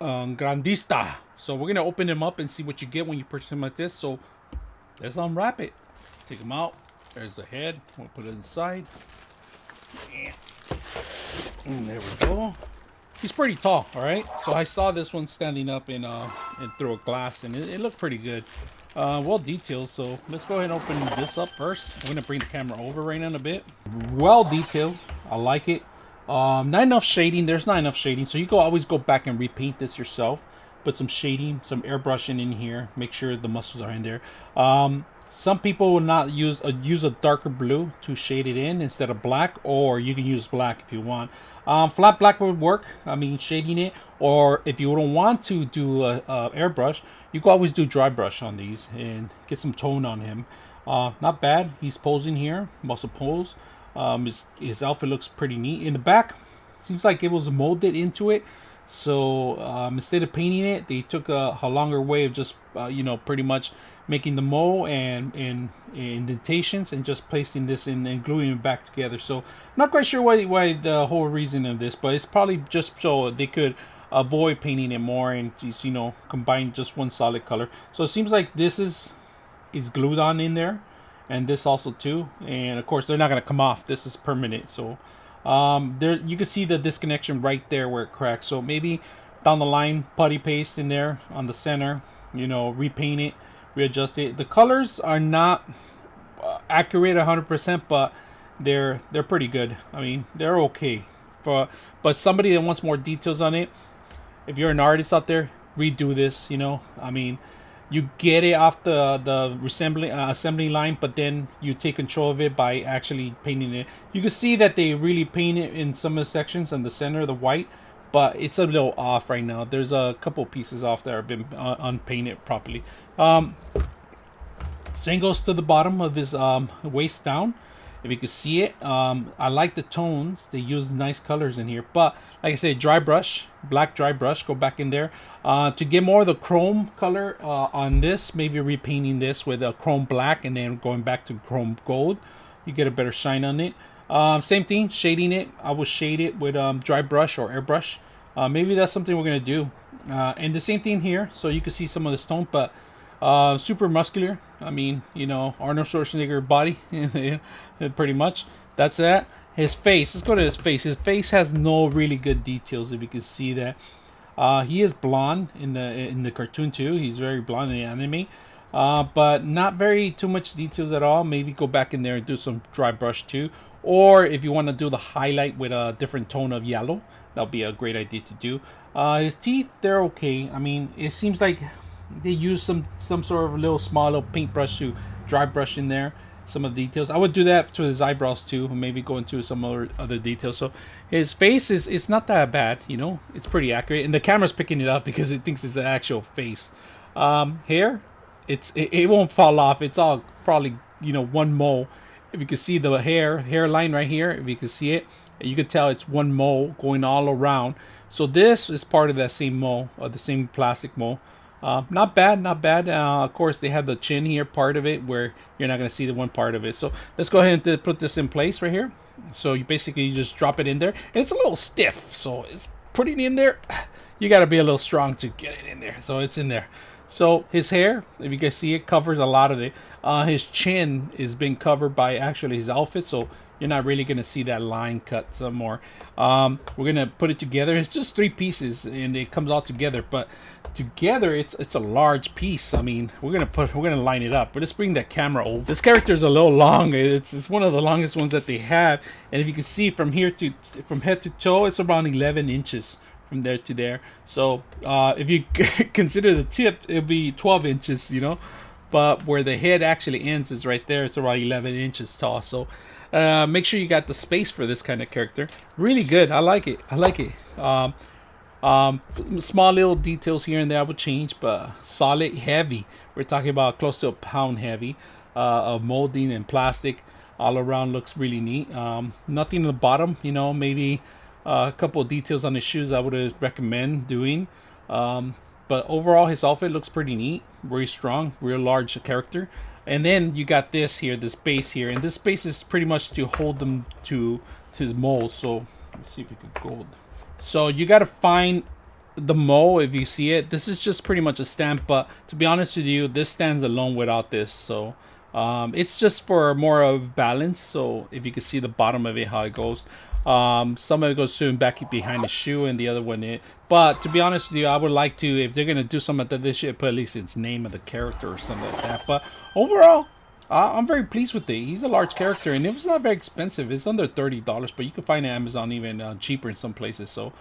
Grandista. So we're gonna open them up and see what you get when you purchase them like this. So let's unwrap it. Take them out. There's the head. We'll put it inside. And there we go. He's pretty tall, all right. So I saw this one standing up in through a glass, and it looked pretty good. Well detailed. So let's go ahead and open this up first. I'm gonna bring the camera over right now in a bit. Well detailed. I like it. Not enough shading. There's not enough shading, so you can always go back and repaint this yourself. Put some shading, some airbrushing in here. Make sure the muscles are in there. Some people will not use a darker blue to shade it in instead of black, or you can use black if you want. Flat black would work. I mean, shading it, or if you don't want to do a airbrush, you can always do dry brush on these and get some tone on him. Not bad. He's posing here, muscle pose. His outfit looks pretty neat. In the back, seems like it was molded into it. So instead of painting it, they took a longer way of just pretty much making the mold and indentations and just placing this in and gluing it back together. So not quite sure why the whole reason of this, but it's probably just so they could avoid painting it more and just combine just one solid color. So it seems like this is glued on in there, and this also too, and of course they're not going to come off. This is permanent. So there you can see the disconnection right there where it cracks. So maybe down the line, putty paste in there on the center, repaint it, readjust it. The colors are not accurate 100%, but they're pretty good. I mean, they're okay but somebody that wants more details on it, if you're an artist out there, redo this. I mean, you get it off the assembly line, but then you take control of it by actually painting it. You can see that they really paint it in some of the sections in the center, the white, but it's a little off right now. There's a couple pieces off that have been unpainted properly. Same goes to the bottom of his waist down. If you can see it, I like the tones. They use nice colors in here, but like I said, dry brush, black dry brush, go back in there to get more of the chrome color on this. Maybe repainting this with a chrome black and then going back to chrome gold, you get a better shine on it. Same thing, shading it. I will shade it with dry brush or airbrush. Maybe that's something we're gonna do. And the same thing here, so you can see some of the stone, but super muscular. I mean, Arnold Schwarzenegger body, pretty much. That's that. His face. Let's go to his face. His face has no really good details. If you can see that, he is blonde in the cartoon too. He's very blonde in the anime, but not very too much details at all. Maybe go back in there and do some dry brush too. Or if you want to do the highlight with a different tone of yellow, that'll be a great idea to do. His teeth, they're okay. I mean, it seems like they use some sort of little small little paintbrush to dry brush in there some of the details. I would do that to his eyebrows too, and maybe go into some other details. So his face is not that bad. It's pretty accurate, and the camera's picking it up because it thinks it's an actual face. Hair, it won't fall off. It's all probably one mole. If you can see the hairline right here, if you can see it, you can tell it's one mole going all around. So this is part of that same mole, or the same plastic mole. Not bad, not bad. Of course, they have the chin here, part of it, where you're not going to see the one part of it. So let's go ahead and put this in place right here. So you basically just drop it in there, and it's a little stiff. So it's putting it in there. You got to be a little strong to get it in there. So it's in there. So his hair, if you can see it, covers a lot of it. His chin is being covered by actually his outfit. So you're not really going to see that line cut some more. We're going to put it together. It's just 3 pieces and it comes all together, but together it's a large piece. I mean, we're going to line it up, but let's bring that camera over. This character is a little long. It's one of the longest ones that they have. And if you can see from head to toe, it's around 11 inches from there to there. So if you consider the tip, it'll be 12 inches, but where the head actually ends is right there. It's around 11 inches tall. So make sure you got the space for this kind of character. Really good. I like it. Small little details here and there I would change, but solid, heavy. We're talking about close to a pound heavy of molding and plastic. All around looks really neat. Nothing in the bottom, maybe a couple of details on his shoes I would recommend doing. But overall, his outfit looks pretty neat. Very strong, real large character. And then you got this here, this base here, and this base is pretty much to hold them to his mold. So let's see if we can go. So you got to find the Mo, if you see it, this is just pretty much a stamp. But to be honest with you, this stands alone without this. So it's just for more of balance. So if you can see the bottom of it, how it goes. Some of it goes to back behind the shoe, and the other one it. But to be honest with you, I would like to, if they're gonna do something like that, they should put at least its name of the character or something like that. But overall, I'm very pleased with it. He's a large character, and it was not very expensive. It's under $30, but you can find it on Amazon even cheaper in some places. So